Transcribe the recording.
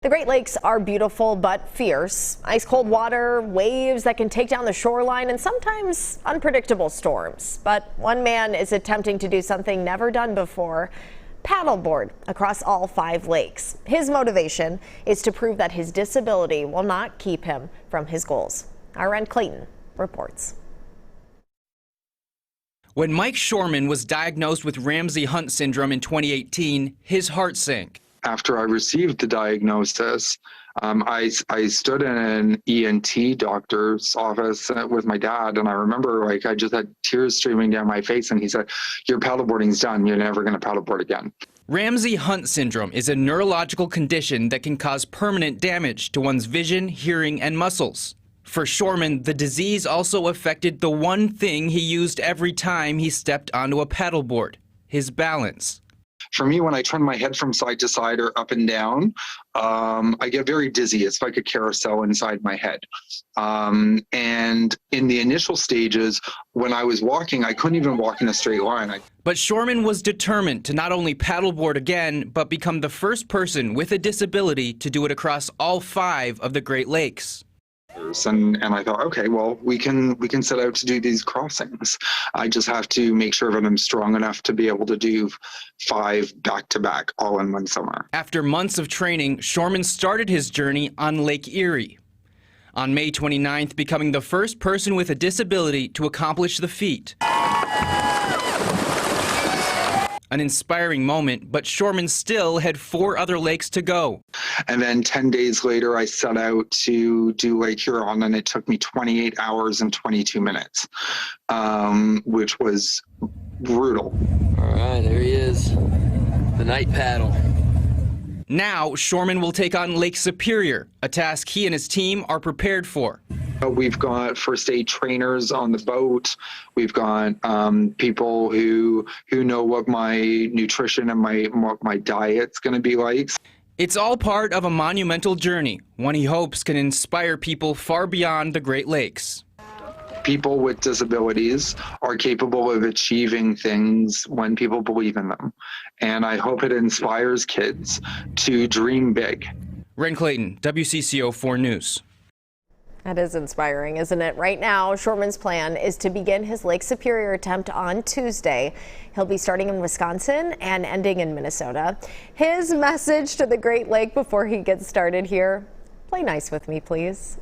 The Great Lakes are beautiful but fierce. Ice-cold water, waves that can take down the shoreline, and sometimes unpredictable storms. But one man is attempting to do something never done before: paddleboard across all 5 lakes. His motivation is to prove that his disability will not keep him from his goals. Our Ren Clayton reports. When Mike Shoreman was diagnosed with Ramsay-Hunt syndrome in 2018, his heart sank. After I received the diagnosis, I stood in an ENT doctor's office with my dad, and I remember I just had tears streaming down my face, and he said, "Your paddleboarding's done. You're never going to paddleboard again." Ramsay-Hunt syndrome is a neurological condition that can cause permanent damage to one's vision, hearing, and muscles. For Shoreman, the disease also affected the one thing he used every time he stepped onto a paddleboard: his balance. For me, when I turn my head from side to side or up and down, I get very dizzy. It's like a carousel inside my head. And in the initial stages, when I was walking, I couldn't even walk in a straight line. But Shoreman was determined to not only paddleboard again, but become the first person with a disability to do it across all 5 of the Great Lakes. And I thought, okay, well, we can set out to do these crossings. I just have to make sure that I'm strong enough to be able to do 5 back-to-back all in one summer. After months of training, Shoreman started his journey on Lake Erie. On May 29th, becoming the first person with a disability to accomplish the feat. An inspiring moment, but Shoreman still had 4 other lakes to go. And then 10 days later, I set out to do Lake Huron, and it took me 28 hours and 22 minutes, which was brutal. All right, there he is, the night paddle. Now, Shoreman will take on Lake Superior, a task he and his team are prepared for. We've got first aid trainers on the boat. We've got people who know what my nutrition and what my diet's going to be like. It's all part of a monumental journey, one he hopes can inspire people far beyond the Great Lakes. People with disabilities are capable of achieving things when people believe in them. And I hope it inspires kids to dream big. Ren Clayton, WCCO 4 News. That is inspiring, isn't it? Right now, Shoreman's plan is to begin his Lake Superior attempt on Tuesday. He'll be starting in Wisconsin and ending in Minnesota. His message to the Great Lake before he gets started here: play nice with me, please.